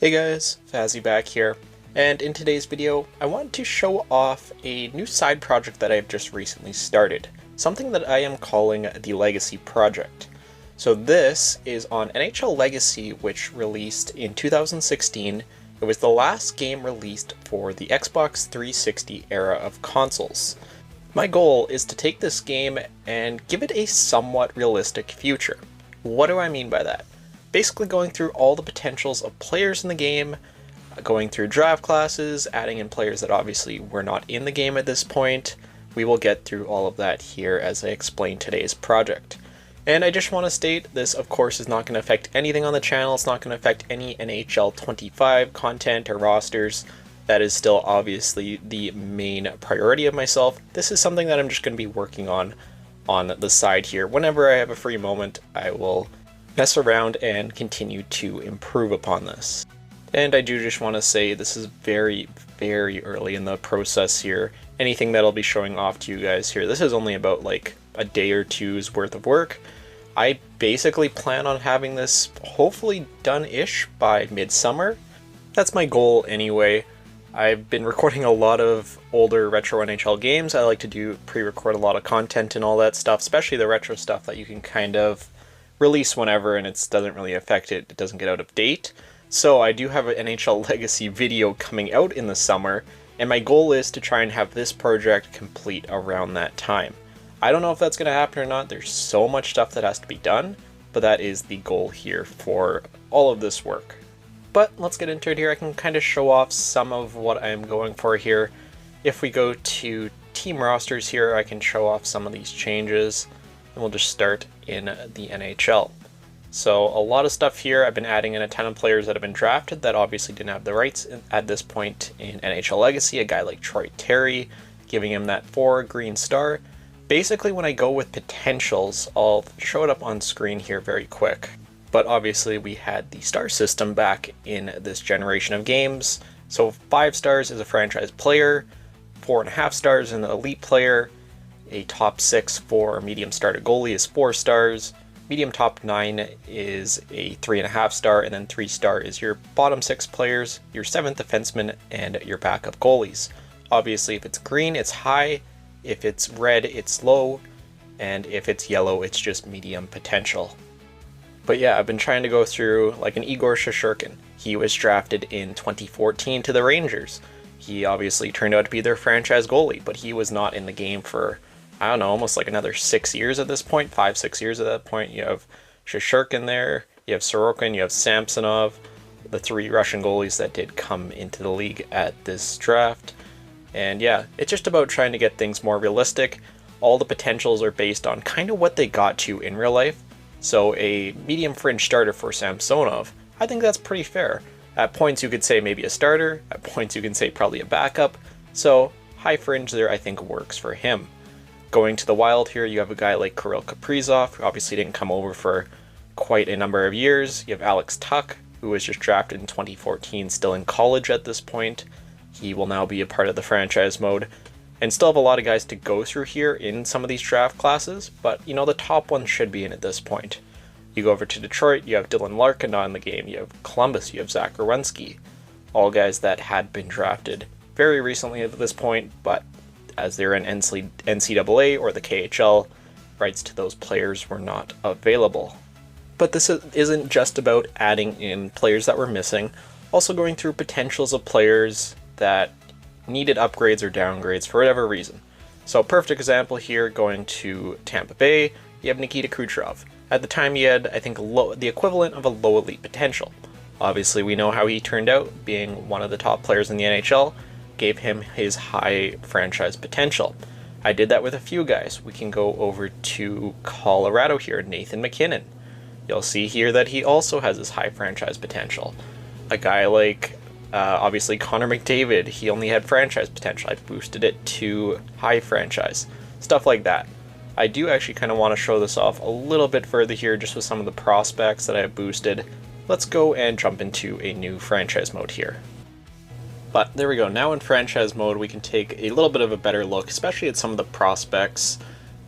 Hey guys, Fazzy back here, and in today's video I want to show off a new side project that I've just recently started, something that I am calling the Legacy Project. So this is on NHL Legacy, which released in 2016. It was the last game released for the Xbox 360 era of consoles. My goal is to take this game and give it a somewhat realistic future. What do I mean by that? Basically going through all the potentials of players in the game, going through draft classes, adding in players that obviously were not in the game at this point. We will get through all of that here as I explain today's project. And I just want to state, this of course is not going to affect anything on the channel. It's not going to affect any NHL 25 content or rosters. That is still obviously the main priority of myself. This is something that I'm just going to be working on the side here. Whenever I have a free moment, I will mess around and continue to improve upon this. And I do just want to say this is very, very early in the process here. Anything that I'll be showing off to you guys here, this is only about like a day or two's worth of work. I basically plan on having this hopefully done-ish by midsummer. That's my goal anyway. I've been recording a lot of older retro NHL games. I like to pre-record a lot of content and all that stuff, especially the retro stuff that you can kind of release whenever and it doesn't really affect it. It doesn't get out of date. So I do have an NHL Legacy video coming out in the summer, and my goal is to try and have this project complete around that time. I don't know if that's going to happen or not. There's so much stuff that has to be done, but that is the goal here for all of this work. But let's get into it here. I can kind of show off some of what I'm going for here. If we go to team rosters here, I can show off some of these changes. And we'll just start in the NHL. So a lot of stuff here. I've been adding in a ton of players that have been drafted that obviously didn't have the rights at this point in NHL Legacy. A guy like Troy Terry, giving him that 4 green star. Basically when I go with potentials, I'll show it up on screen here very quick. But obviously we had the star system back in this generation of games. So 5 stars is a franchise player, 4.5 stars is an elite player, a top 6 for medium star to goalie is 4 stars, medium top 9 is a 3.5 star, and then 3 star is your bottom 6 players, your 7th defenseman, and your backup goalies. Obviously if it's green it's high, if it's red it's low, and if it's yellow it's just medium potential. But yeah, I've been trying to go through like an Igor Shesterkin. He was drafted in 2014 to the Rangers. He obviously turned out to be their franchise goalie, but he was not in the game for, I don't know, almost like another 6 years at this point, 5-6 years at that point. You have Shesterkin there, you have Sorokin, you have Samsonov, the 3 Russian goalies that did come into the league at this draft. And yeah, it's just about trying to get things more realistic. All the potentials are based on kind of what they got to in real life. So a medium fringe starter for Samsonov, I think that's pretty fair. At points you could say maybe a starter, at points you can say probably a backup. So high fringe there I think works for him. Going to the Wild here, you have a guy like Kirill Kaprizov, who obviously didn't come over for quite a number of years. You have Alex Tuch, who was just drafted in 2014, still in college at this point. He will now be a part of the franchise mode. And still have a lot of guys to go through here in some of these draft classes, but you know, the top ones should be in at this point. You go over to Detroit, you have Dylan Larkin on the game, you have Columbus, you have Zach Werenski. All guys that had been drafted very recently at this point, but as they're in NCAA or the KHL, rights to those players were not available. But this isn't just about adding in players that were missing, also going through potentials of players that needed upgrades or downgrades for whatever reason. So perfect example here, going to Tampa Bay, you have Nikita Kucherov. At the time he had, I think, the equivalent of a low elite potential. Obviously we know how he turned out, being one of the top players in the NHL, gave him his high franchise potential. I did that with a few guys. We can go over to Colorado here, Nathan MacKinnon. You'll see here that he also has his high franchise potential. A guy like, obviously Connor McDavid, he only had franchise potential. I boosted it to high franchise. Stuff like that. I do actually kind of want to show this off a little bit further here, just with some of the prospects that I have boosted. Let's go and jump into a new franchise mode here. But there we go, now in franchise mode we can take a little bit of a better look, especially at some of the prospects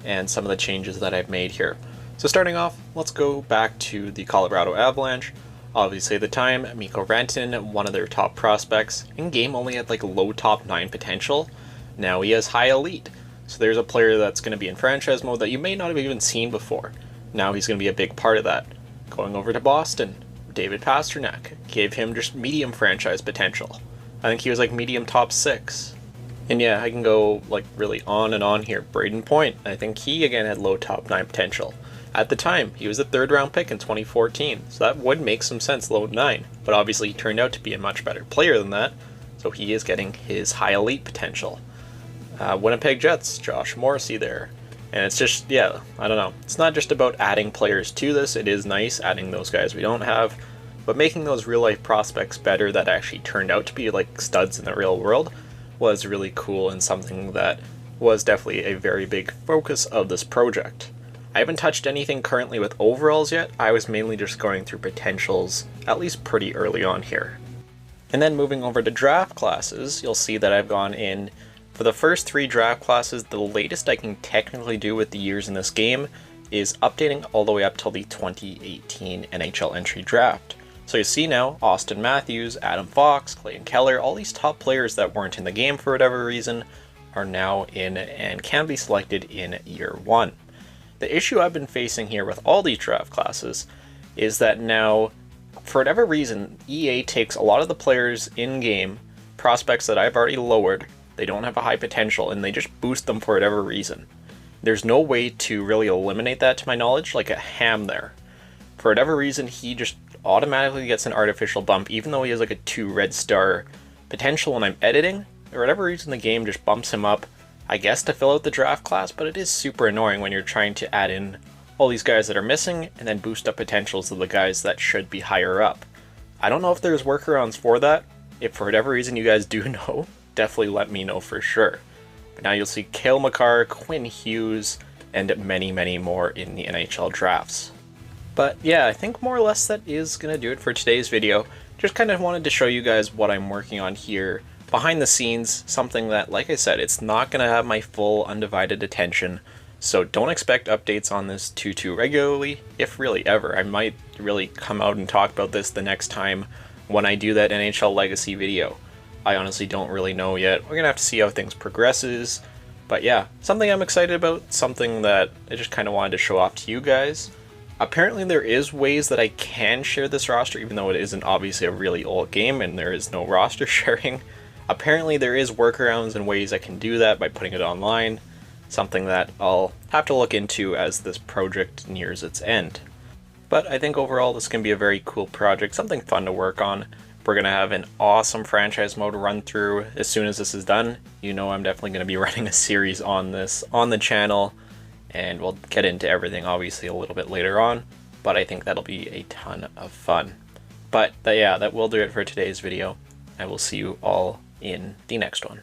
and some of the changes that I've made here. So starting off, let's go back to the Colorado Avalanche. Obviously at the time, Mikko Rantanen, one of their top prospects, in-game only had like low top 9 potential. Now he has high elite. So there's a player that's going to be in franchise mode that you may not have even seen before. Now he's going to be a big part of that. Going over to Boston, David Pastrnak gave him just medium franchise potential. I think he was like medium top 6. And yeah, I can go like really on and on here. Braden Point, I think he again had low top 9 potential. At the time, he was a 3rd round pick in 2014, so that would make some sense, low 9. But obviously he turned out to be a much better player than that, so he is getting his high elite potential. Winnipeg Jets, Josh Morrissey there. And it's just, yeah, I don't know. It's not just about adding players to this. It is nice adding those guys we don't have, but making those real life prospects better that actually turned out to be like studs in the real world was really cool and something that was definitely a very big focus of this project. I haven't touched anything currently with overalls yet. I was mainly just going through potentials, at least pretty early on here. And then moving over to draft classes, you'll see that I've gone in for the first 3 draft classes. The latest I can technically do with the years in this game is updating all the way up till the 2018 NHL entry draft. So you see now, Austin Matthews, Adam Fox, Clayton Keller, all these top players that weren't in the game for whatever reason are now in and can be selected in year 1. The issue I've been facing here with all these draft classes is that now, for whatever reason, EA takes a lot of the players in-game, prospects that I've already lowered, they don't have a high potential, and they just boost them for whatever reason. There's no way to really eliminate that to my knowledge, like a Ham there. For whatever reason, he just automatically gets an artificial bump, even though he has like a 2 red star potential when I'm editing. For whatever reason, the game just bumps him up, I guess to fill out the draft class, but it is super annoying when you're trying to add in all these guys that are missing and then boost up potentials of the guys that should be higher up. I don't know if there's workarounds for that. If for whatever reason you guys do know, definitely let me know for sure. But now you'll see Cale Makar, Quinn Hughes, and many, many more in the NHL drafts. But yeah, I think more or less that is going to do it for today's video. Just kind of wanted to show you guys what I'm working on here behind the scenes, something that, like I said, it's not going to have my full undivided attention, so don't expect updates on this too regularly, if really ever. I might really come out and talk about this the next time when I do that NHL Legacy video. I honestly don't really know yet. We're going to have to see how things progresses, but yeah, something I'm excited about, something that I just kind of wanted to show off to you guys. Apparently there is ways that I can share this roster, even though it isn't obviously a really old game and there is no roster sharing. Apparently there is workarounds and ways I can do that by putting it online, something that I'll have to look into as this project nears its end. But I think overall this can be a very cool project, something fun to work on. We're going to have an awesome franchise mode run through as soon as this is done. You know I'm definitely going to be running a series on this on the channel, and we'll get into everything obviously a little bit later on, but I think that'll be a ton of fun. But yeah, that will do it for today's video. I will see you all in the next one.